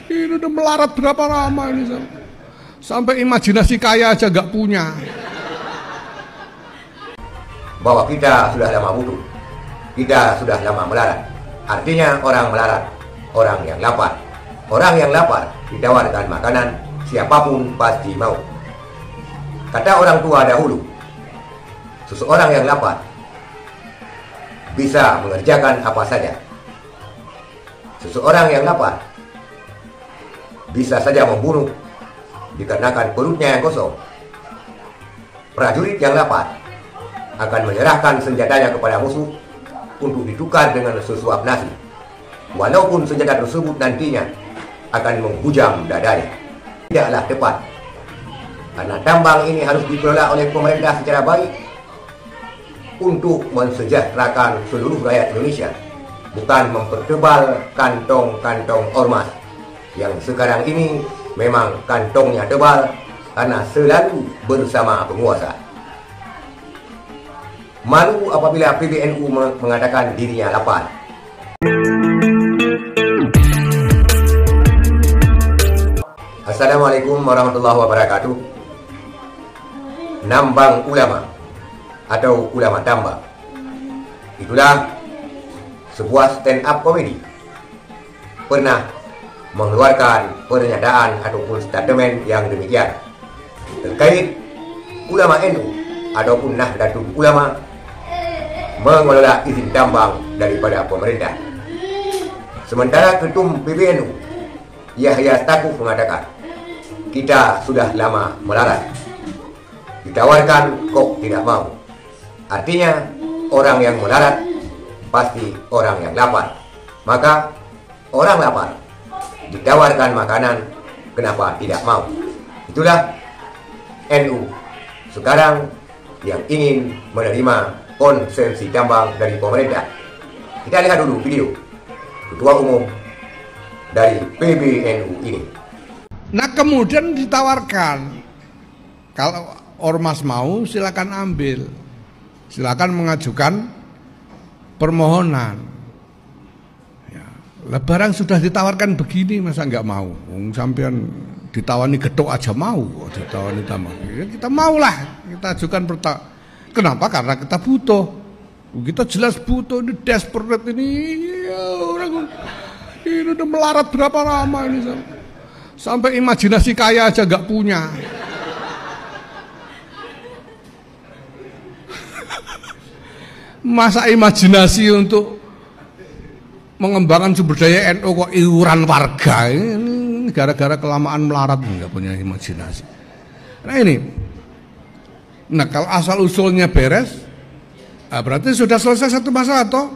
Ini udah melarat berapa lama ini, sampai imajinasi kaya aja gak punya. Bahwa kita sudah lama butuh, kita sudah lama melarat. Artinya orang melarat, orang yang lapar. Orang yang lapar ditawarkan makanan, siapapun pasti mau. Kata orang tua dahulu, seseorang yang lapar bisa mengerjakan apa saja. Seseorang yang lapar bisa saja membunuh dikarenakan perutnya yang kosong. Prajurit yang lapar akan menyerahkan senjatanya kepada musuh untuk ditukar dengan sesuap nasi, walaupun senjata tersebut nantinya akan menghujam dadanya. Tidaklah tepat, karena tambang ini harus dikelola oleh pemerintah secara baik untuk mensejahterakan seluruh rakyat Indonesia, bukan mempertebal kantong-kantong ormas yang sekarang ini memang kantongnya tebal karena selalu bersama penguasa. Malu apabila PBNU mengatakan dirinya lapar. Assalamualaikum warahmatullahi wabarakatuh. Nambang ulama atau ulama tambang, itulah sebuah stand up comedy pernah mengeluarkan pernyataan ataupun statement yang demikian terkait ulama NU ataupun Nahdlatul Ulama mengelola izin tambang daripada pemerintah. Sementara Ketum PBNU Yahya Stakuf mengatakan, kita sudah lama melarat, ditawarkan kok tidak mau. Artinya orang yang melarat pasti orang yang lapar. Maka orang lapar ditawarkan makanan, kenapa tidak mau? Itulah NU sekarang yang ingin menerima konsesi tambang dari pemerintah. Kita lihat dulu video Ketua Umum dari PBNU ini. Nah kemudian ditawarkan, kalau ormas mau silakan ambil, silakan mengajukan permohonan. Ya, barang sudah ditawarkan begini masa nggak mau? Sampean ditawani gedok aja mau, ditawani tambang. Ya, kita maulah, kita ajukan Kenapa? Karena kita butuh. Kita jelas butuh, ini desperate ini. Ya, orang ini udah melarat berapa lama ini, sampai imajinasi kaya aja gak punya. Masa imajinasi untuk mengembangkan sumber daya NU kok iuran warga, ini gara-gara kelamaan melarat nggak punya imajinasi. Nah ini, nah kalau asal usulnya beres, nah berarti sudah selesai satu masalah toh.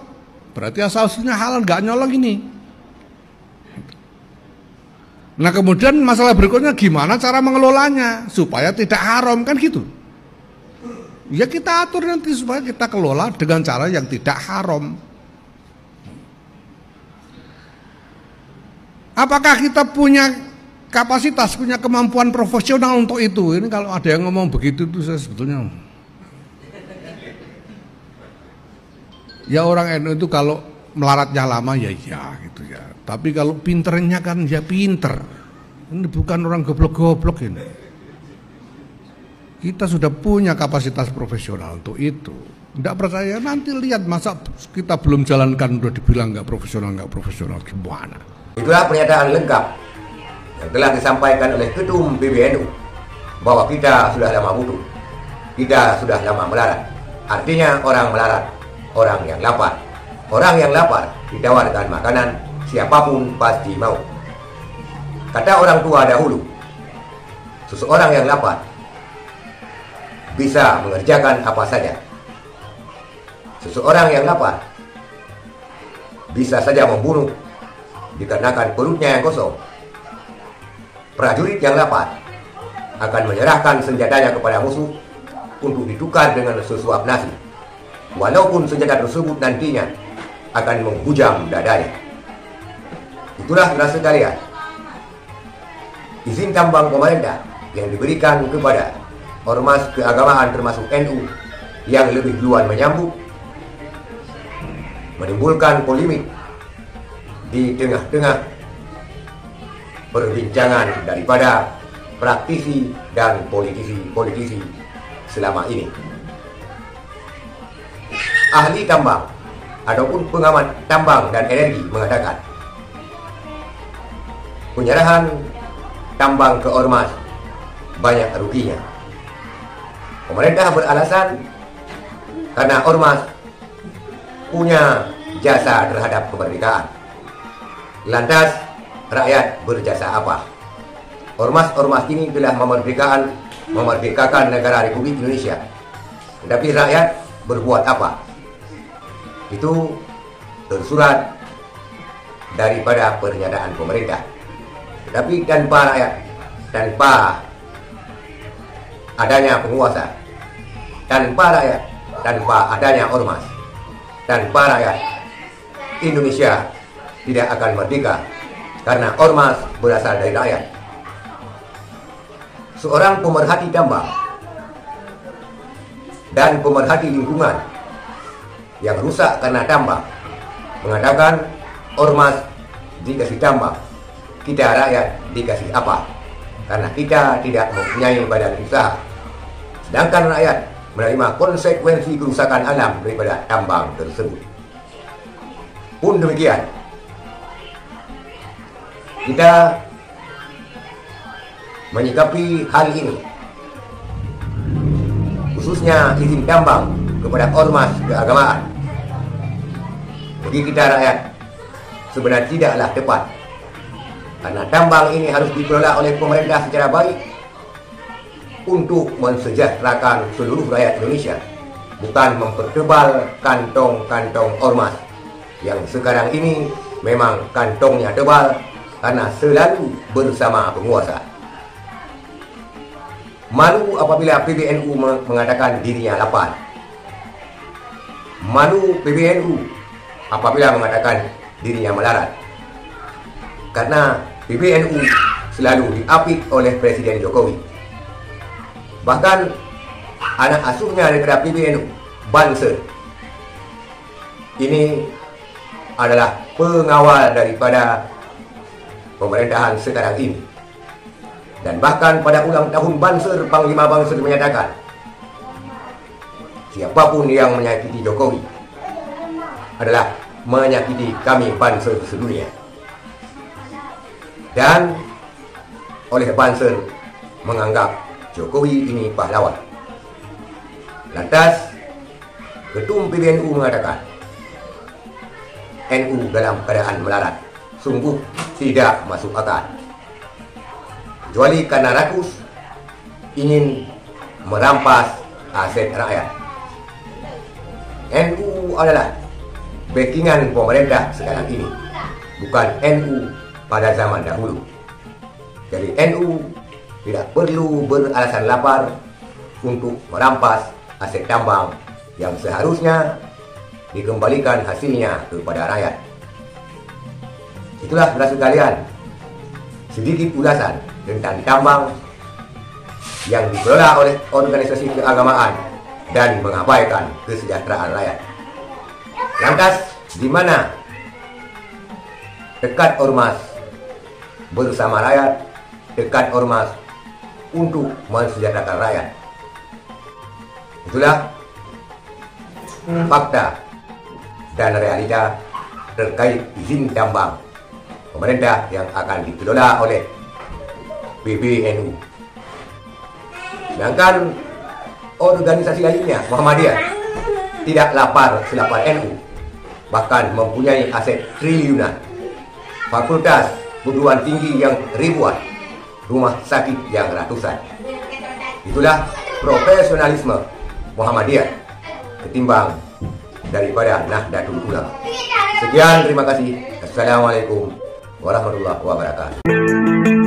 Berarti asal usulnya halal, nggak nyolong ini. Nah kemudian masalah berikutnya gimana cara mengelolanya supaya tidak haram, kan gitu. Ya kita atur nanti supaya kita kelola dengan cara yang tidak haram. Apakah kita punya kapasitas, punya kemampuan profesional untuk itu? Ini kalau ada yang ngomong begitu itu saya sebetulnya, ya orang NU itu kalau melaratnya lama ya iya gitu ya. Tapi kalau pinternya kan ya pinter. Ini bukan orang goblok-goblok ini. Kita sudah punya kapasitas profesional untuk itu. Tidak percaya nanti lihat, masa kita belum jalankan udah dibilang nggak profesional gimana? Itulah pernyataan lengkap yang telah disampaikan oleh Ketum PBNU bahwa kita sudah lama butuh, kita sudah lama melarat. Artinya orang melarat, orang yang lapar. Orang yang lapar ditawarkan makanan, siapapun pasti mau. Kata orang tua dahulu, seseorang yang lapar bisa mengerjakan apa saja. Seseorang yang lapar bisa saja membunuh dikarenakan perutnya yang kosong. Prajurit yang lapar akan menyerahkan senjatanya kepada musuh untuk ditukar dengan sesuap nasi, walaupun senjata tersebut nantinya akan menghujam dadanya. Itulah saudara sekalian, izin tambang pemerintah yang diberikan kepada ormas keagamaan termasuk NU yang lebih duluan menyambut, menimbulkan polemik di tengah-tengah perbincangan daripada praktisi dan politisi selama ini. Ahli tambang ataupun pengamat tambang dan energi mengatakan penyerahan tambang ke ormas banyak ruginya. Pemerintah beralasan karena ormas punya jasa terhadap kemerdekaan. Lantas rakyat berjasa apa? Ormas-ormas ini telah memerdekakan negara Republik Indonesia. Tetapi rakyat berbuat apa? Itu tersurat daripada pernyataan pemerintah. Tetapi tanpa rakyat, tanpa adanya penguasa, tanpa rakyat, tanpa adanya ormas, tanpa rakyat, Indonesia tidak akan merdeka karena ormas berasal dari rakyat. Seorang pemerhati tambang dan pemerhati lingkungan yang rusak karena tambang mengatakan ormas dikasih tambang, kita rakyat dikasih apa? Karena kita tidak mempunyai badan usaha. Sedangkan rakyat menerima konsekuensi kerusakan alam daripada tambang tersebut. Pun demikian, kita menyikapi hal ini, khususnya izin tambang kepada ormas keagamaan, bagi kita rakyat sebenarnya tidaklah tepat, karena tambang ini harus dikelola oleh pemerintah secara baik untuk mensejahterakan seluruh rakyat Indonesia, bukan mempertebal kantong-kantong ormas yang sekarang ini memang kantongnya tebal karena selalu bersama penguasa. Malu apabila PBNU mengatakan dirinya lapar. Malu PBNU apabila mengatakan dirinya melarat. Karena PBNU selalu diapit oleh Presiden Jokowi. Bahkan anak asuhnya daripada PBNU, Banser, ini adalah pengawal daripada pemerintahan sekarang ini. Dan bahkan pada ulang tahun Banser, Panglima Banser menyatakan, siapapun yang menyakiti Jokowi adalah menyakiti kami Banser sedunia. Dan oleh Banser menganggap Jokowi ini pahlawan. Lantas Ketum PBNU mengatakan NU dalam keadaan melarat sungguh tidak masuk akal, kecuali karena rakus ingin merampas aset rakyat. NU adalah backingan pemerintah sekarang ini, bukan NU pada zaman dahulu. Jadi NU tidak perlu beralasan lapar untuk merampas aset tambang yang seharusnya dikembalikan hasilnya kepada rakyat. Itulah saudara sekalian sedikit ulasan tentang tambang yang dikelola oleh organisasi keagamaan dan mengabaikan kesejahteraan rakyat. Lantas di mana dekat ormas bersama rakyat, dekat ormas untuk mensejahterakan rakyat? Itulah fakta dan realita terkait izin tambang pemerintah yang akan dikelola oleh PBNU. Sedangkan organisasi lainnya, Muhammadiyah, tidak lapar selapar NU, bahkan mempunyai aset triliunan, fakultas perguruan tinggi yang ribuan, rumah sakit yang ratusan. Itulah profesionalisme Muhammadiyah ketimbang daripada Nahdlatul Ulama. Sekian, terima kasih. Assalamualaikum warahmatullahi wabarakatuh.